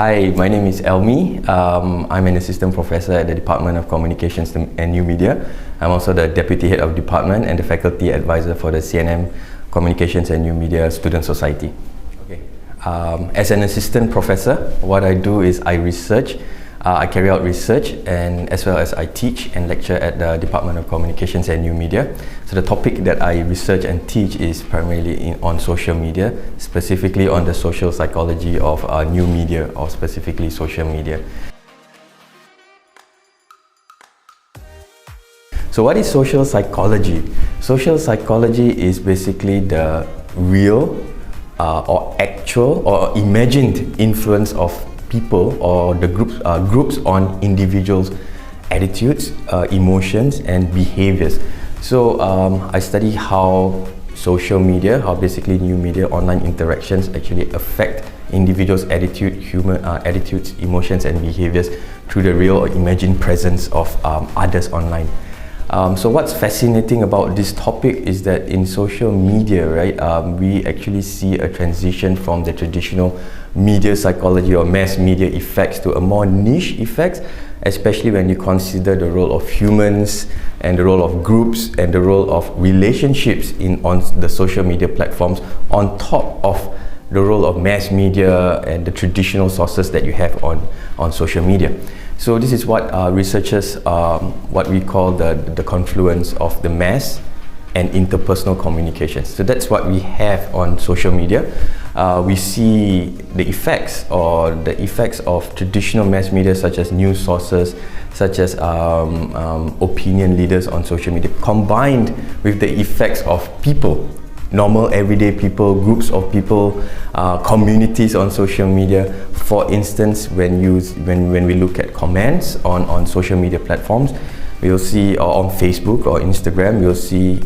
Hi, my name is Elmie. I'm an assistant professor at the Department of Communications and New Media. I'm also the deputy head of department and the faculty advisor for the CNM Communications and New Media Student Society. Okay. As an assistant professor, what I do is I research. I carry out research, and as well as I teach and lecture at the Department of Communications and New Media. So the topic that I research and teach is primarily on social media, specifically on the social psychology of new media, or specifically social media. So what is social psychology? Social psychology is basically the real or actual or imagined influence of people or the groups on individuals' attitudes, emotions and behaviors. So I study how social media, how basically new media, online interactions actually affect individuals' attitudes, emotions and behaviors through the real or imagined presence of others online. So what's fascinating about this topic is that in social media, right, we actually see a transition from the traditional media psychology or mass media effects to a more niche effects, especially when you consider the role of humans and the role of groups and the role of relationships on the social media platforms on top of the role of mass media and the traditional sources that you have on social media. So this is what researchers, what we call the confluence of the mass and interpersonal communications. So that's what we have on social media. We see the effects of traditional mass media, such as news sources, such as opinion leaders on social media, combined with the effects of people, normal everyday people, groups of people, communities on social media. For instance, when we look at comments on social media platforms, we'll see, or on Facebook or Instagram, you'll see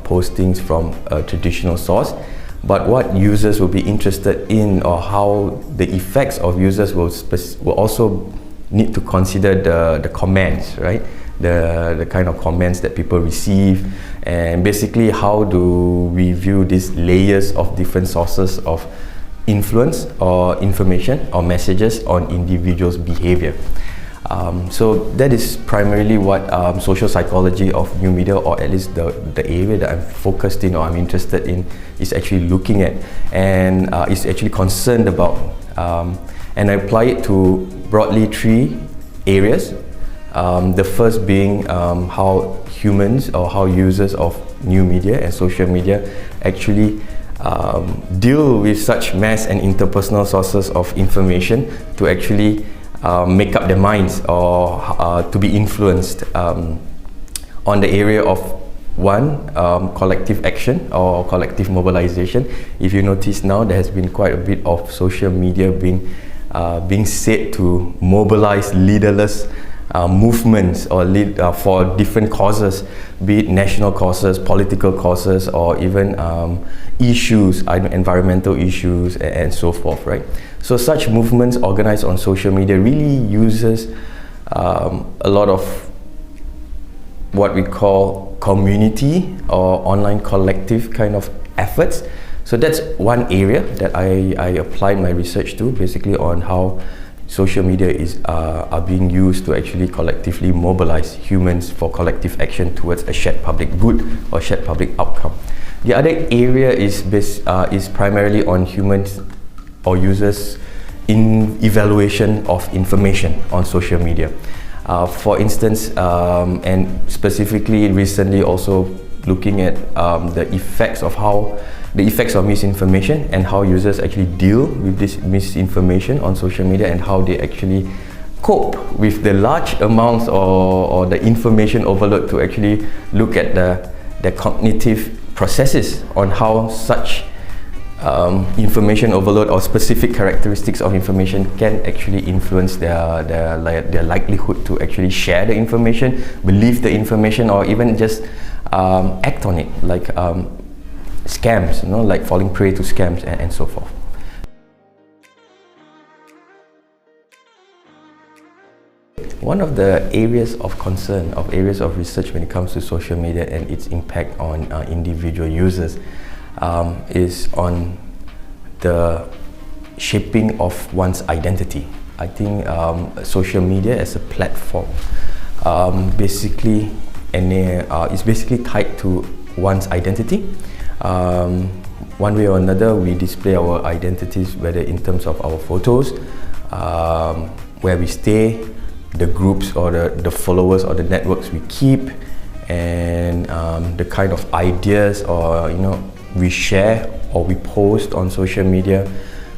postings from a traditional source. But what users will be interested in, or how the effects of users will also need to consider the comments, right? The kind of comments that people receive, and basically how do we view these layers of different sources of influence or information or messages on individuals' behavior. So that is primarily what social psychology of new media, or at least the area that I'm focused in or I'm interested in, is actually looking at and is actually concerned about. And I apply it to broadly three areas. The first being how humans or how users of new media and social media actually deal with such mass and interpersonal sources of information to actually make up their minds or to be influenced on the area of collective action or collective mobilization. If you notice now, there has been quite a bit of social media being said to mobilize leaderless movements or for different causes, be it national causes, political causes, or even issues, environmental issues, and so forth, right? So such movements organized on social media really uses a lot of what we call community or online collective kind of efforts. So that's one area that I applied my research to, basically on how social media are being used to actually collectively mobilize humans for collective action towards a shared public good or shared public outcome. The other area is primarily on humans or users in evaluation of information on social media. For instance, and specifically recently also looking at the effects of misinformation and how users actually deal with this misinformation on social media, and how they actually cope with the large amounts or the information overload, to actually look at the cognitive processes on how such information overload or specific characteristics of information can actually influence their likelihood to actually share the information, believe the information, or even just act on it, like scams, like falling prey to scams and so forth. One of the areas of concern, areas of research when it comes to social media and its impact on individual users is on the shaping of one's identity. I think social media as a platform it's basically tied to one's identity. One way or another, we display our identities, whether in terms of our photos, where we stay, the groups or the followers or the networks we keep, and the kind of ideas or we share or we post on social media,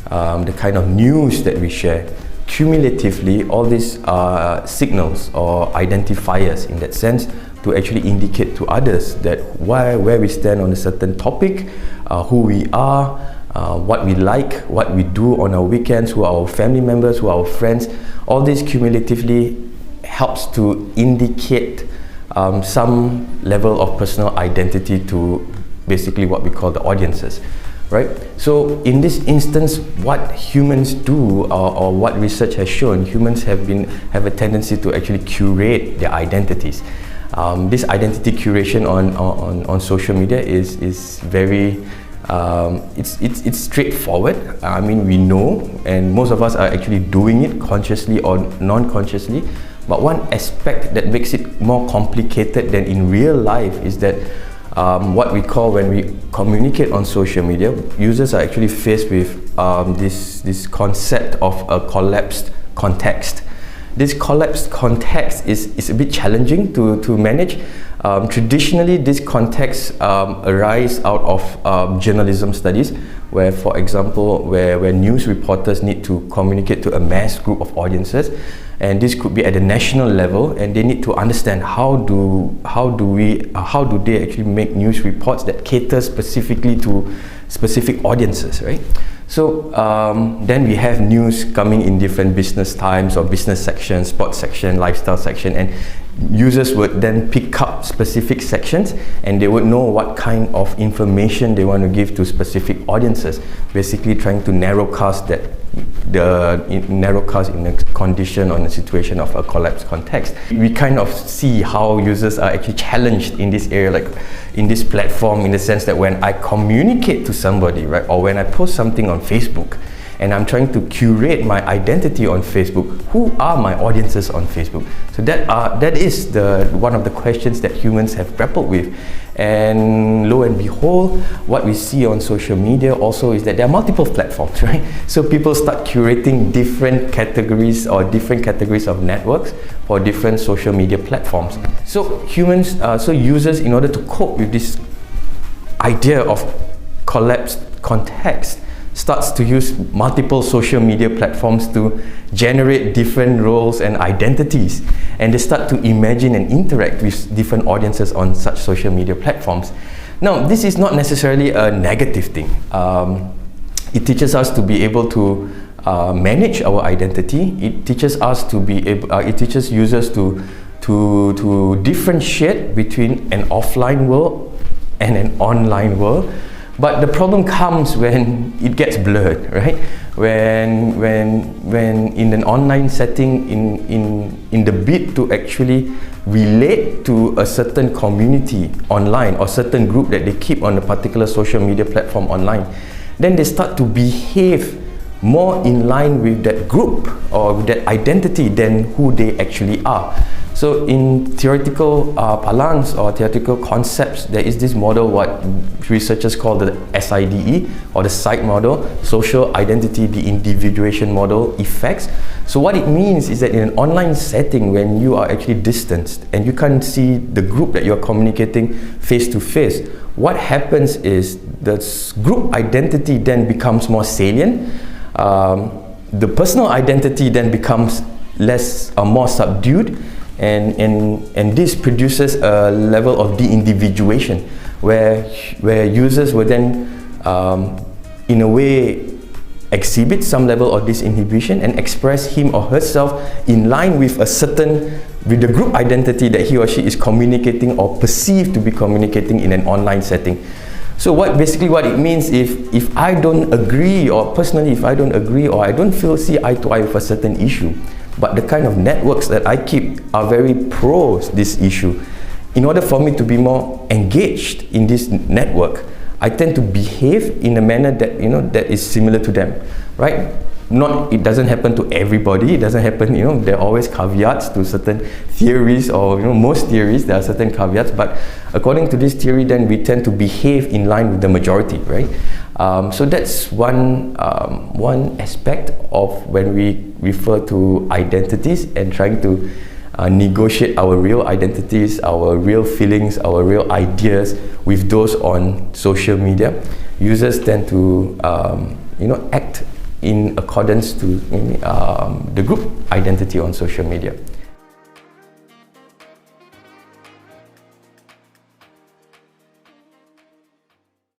the kind of news that we share. Cumulatively, all these are signals or identifiers in that sense to actually indicate to others that where we stand on a certain topic, who we are, what we like, what we do on our weekends, who are our family members, who are our friends. All this cumulatively helps to indicate some level of personal identity to basically what we call the audiences, right? So in this instance, what humans do or what research has shown, humans have a tendency to actually curate their identities. This identity curation on social media is very it's straightforward. I mean, we know, and most of us are actually doing it consciously or non-consciously. But one aspect that makes it more complicated than in real life is that what we call, when we communicate on social media, users are actually faced with this concept of a collapsed context. This collapsed context is a bit challenging to manage. Traditionally, this context arise out of journalism studies, where, for example, where news reporters need to communicate to a mass group of audiences, and this could be at the national level, and they need to understand how do they actually make news reports that cater specifically to specific audiences, right? So then we have news coming in different business times or business sections, sports section, lifestyle section, and users would then pick up specific sections and they would know what kind of information they want to give to specific audiences, basically trying to narrowcast in a condition or in a situation of a collapsed context. We kind of see how users are actually challenged in this area, like in this platform, in the sense that when I communicate to somebody, right, or when I post something on Facebook and I'm trying to curate my identity on Facebook, who are my audiences on Facebook? So that is one of the questions that humans have grappled with. And lo and behold, what we see on social media also is that there are multiple platforms, right? So people start curating different categories of networks for different social media platforms. So users, in order to cope with this idea of collapsed context, starts to use multiple social media platforms to generate different roles and identities, and they start to imagine and interact with different audiences on such social media platforms. Now, this is not necessarily a negative thing. It teaches us to be able to manage our identity. It teaches us to be able. It teaches users to differentiate between an offline world and an online world. But the problem comes when it gets blurred, right? When in an online setting, in the bid to actually relate to a certain community online or certain group that they keep on a particular social media platform online, then they start to behave more in line with that group or with that identity than who they actually are. So in theoretical parlance or theoretical concepts, there is this model, what researchers call the SIDE or the SIDE model, social identity de-individuation model effects. So what it means is that in an online setting, when you are actually distanced and you can't see the group that you're communicating face to face, what happens is the group identity then becomes more salient. The personal identity then becomes more subdued, and this produces a level of de-individuation where users will then in a way exhibit some level of disinhibition and express him or herself in line with the group identity that he or she is communicating or perceived to be communicating in an online setting. So what it means, if I don't agree, or personally if I don't agree or I don't see eye to eye with a certain issue, but the kind of networks that I keep are very pro this issue, in order for me to be more engaged in this network, I tend to behave in a manner that that is similar to them. right? It doesn't happen to everybody. It doesn't happen, there are always caveats to certain theories, or most theories there are certain caveats, but according to this theory, then we tend to behave in line with the majority, right? So that's one aspect of when we refer to identities and trying to negotiate our real identities, our real feelings, our real ideas with those on social media. Users tend to act in accordance to the group identity on social media.